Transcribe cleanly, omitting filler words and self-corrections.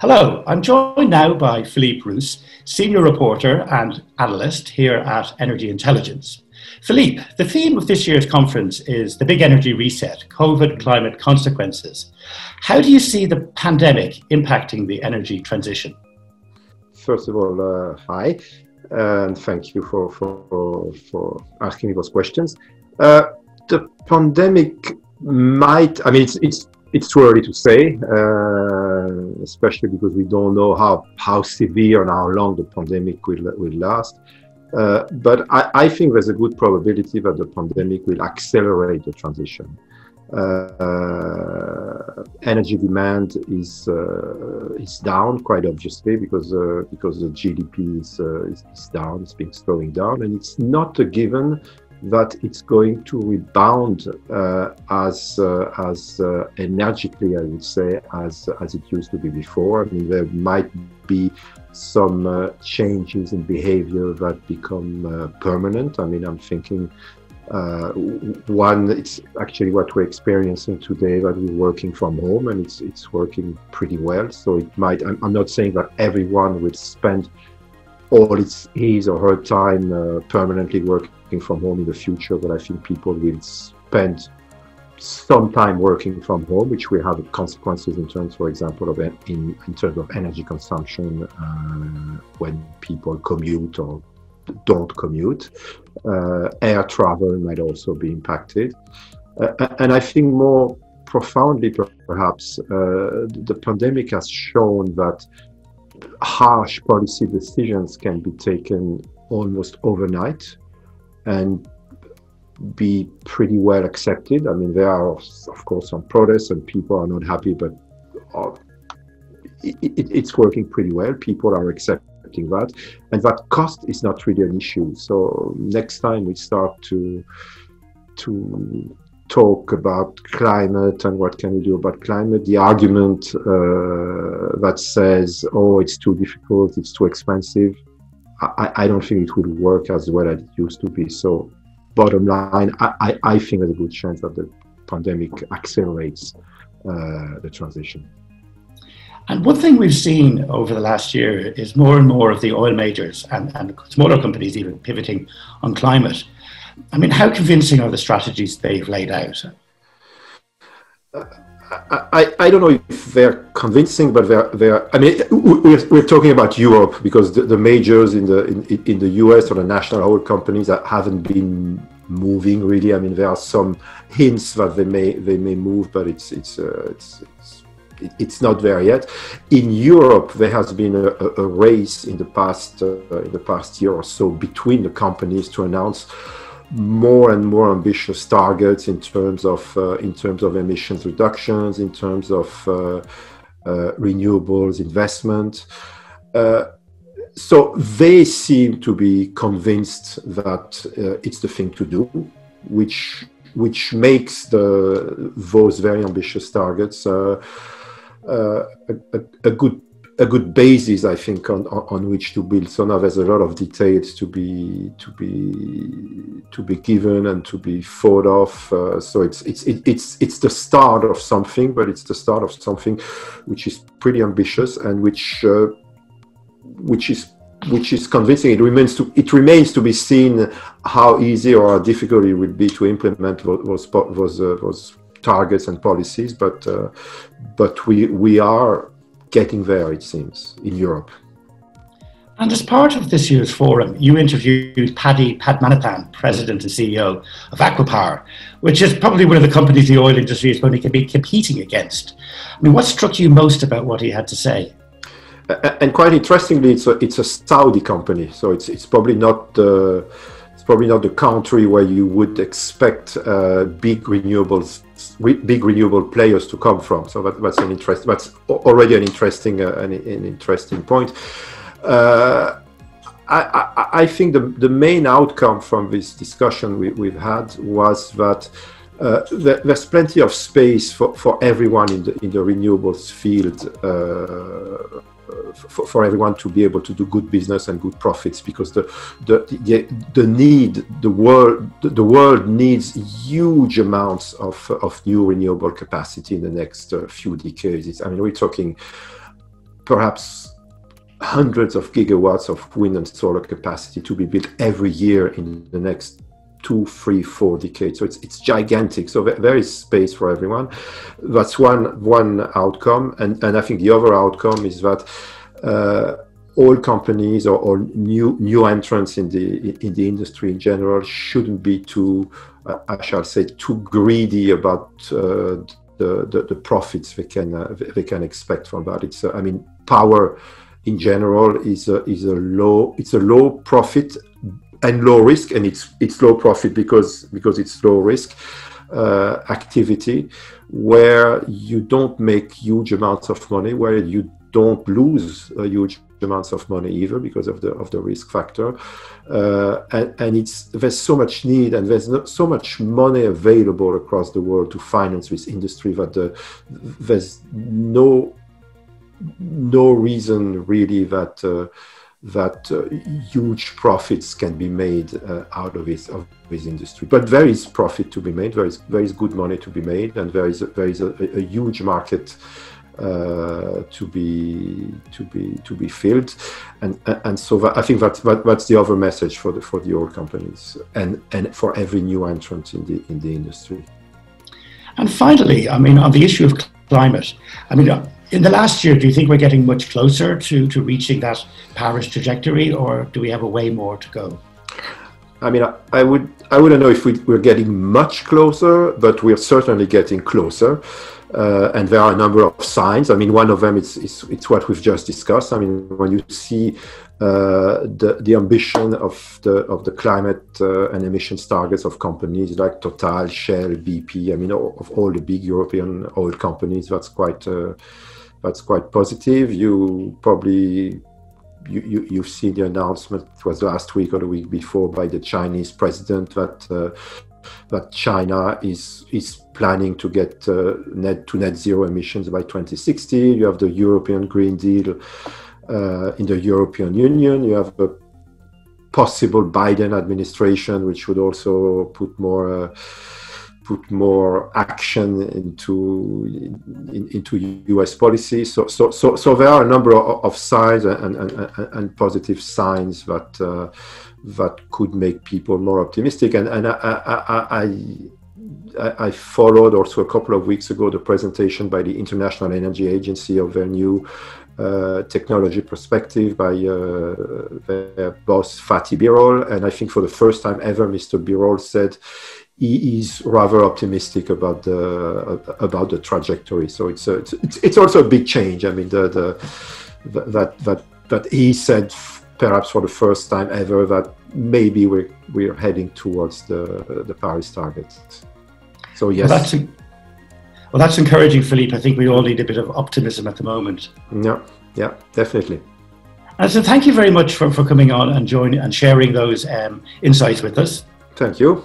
Hello, I'm joined now by Philippe Roos, senior reporter and analyst here at Energy Intelligence. Philippe, the theme of this year's conference is the big energy reset, COVID climate consequences. How do you see the pandemic impacting the energy transition? First of all, hi, and thank you for asking me those questions. The pandemic might, it's too early to say, especially because we don't know how severe and how long the pandemic will last. But I think there's a good probability that the pandemic will accelerate the transition. Energy demand is down quite obviously because the GDP is down, it's been slowing down, and it's not a given that it's going to rebound as energically, I would say, as it used to be before. I mean, there might be some changes in behavior that become permanent. I mean, I'm thinking one, it's actually what we're experiencing today, that we're working from home, and it's working pretty well. So it might, I'm not saying that everyone will spend all his or her time permanently working from home in the future, but I think people will spend some time working from home, which will have consequences in terms, for example, of in terms of energy consumption when people commute or don't commute. Air travel might also be impacted. And I think more profoundly, perhaps, the pandemic has shown that harsh policy decisions can be taken almost overnight and be pretty well accepted. I mean, there are, of course, some protests and people are not happy, but it's working pretty well. People are accepting that, and that cost is not really an issue. So next time we start to talk about climate and what can we do about climate, the argument that says, oh, it's too difficult, it's too expensive, I don't think it will work as well as it used to be. So bottom line, I think there's a good chance that the pandemic accelerates the transition. And one thing we've seen over the last year is more and more of the oil majors and smaller companies even pivoting on climate. I mean, how convincing are the strategies they've laid out? I don't know if they're convincing, but they're. I mean, we're talking about Europe because the majors in the US or the national oil companies that haven't been moving really. I mean, there are some hints that they may move, but it's not there yet. In Europe, there has been a race in the past year or so between the companies to announce more and more ambitious targets in terms of emissions reductions, in terms of renewables investment. So they seem to be convinced that it's the thing to do, which makes those very ambitious targets a good basis, I think, on which to build. So now there's a lot of details to be given and to be thought of. So it's the start of something, but it's the start of something which is pretty ambitious and which is convincing. It remains to be seen how easy or how difficult it would be to implement those targets and policies. But we are getting there, it seems, in Europe. And as part of this year's forum, you interviewed Paddy Padmanabhan, President and CEO of Aquapower, which is probably one of the companies the oil industry is going to be competing against. I mean, what struck you most about what he had to say? And quite interestingly, it's a Saudi company, so it's probably not the country where you would expect big renewable players to come from. So that's already an interesting point. I think the main outcome from this discussion we've had was that there's plenty of space for everyone in the renewables field. For everyone to be able to do good business and good profits, because the world needs huge amounts of new renewable capacity in the next few decades. We're talking perhaps hundreds of gigawatts of wind and solar capacity to be built every year in the next 2, 3, 4 decades. So it's gigantic. So there is space for everyone. That's one outcome. And I think the other outcome is that all companies or new entrants in the industry in general shouldn't be too, I shall say, too greedy about the profits they can expect from that. It's I mean, power in general is a low profit and low risk, and it's low profit because it's low risk activity where you don't make huge amounts of money, where you don't lose huge amounts of money either because of the risk factor, and there's so much need and there's so much money available across the world to finance this industry that there's no reason really that huge profits can be made out of this industry. But there is profit to be made. There is good money to be made, and there is a huge market to be filled, and so I think that's the other message for the oil companies and for every new entrant in the industry. And finally, I mean, on the issue of climate, I mean, in the last year, do you think we're getting much closer to reaching that Paris trajectory, or do we have a way more to go? I mean, I wouldn't know if we're getting much closer, but we're certainly getting closer. And there are a number of signs. I mean, one of them is what we've just discussed. I mean, when you see the ambition of the climate and emissions targets of companies like Total, Shell, BP. I mean, of all the big European oil companies, that's quite positive. You've seen the announcement. It was last week or the week before by the Chinese president that China is planning to get net zero emissions by 2060. You have the European Green Deal in the European Union. You have a possible Biden administration, which would also put more action into U.S. policy. So there are a number of signs and positive signs that could make people more optimistic. And I followed also a couple of weeks ago the presentation by the International Energy Agency of their new technology perspective by their boss Fatih Birol, and I think for the first time ever, Mr. Birol said he is rather optimistic about the trajectory. So it's also a big change. I mean, that he said perhaps for the first time ever that maybe we're heading towards the Paris targets. So yes. Well, that's encouraging, Philippe. I think we all need a bit of optimism at the moment. Yeah, definitely. And so thank you very much for coming on and joining and sharing those insights with us. Thank you.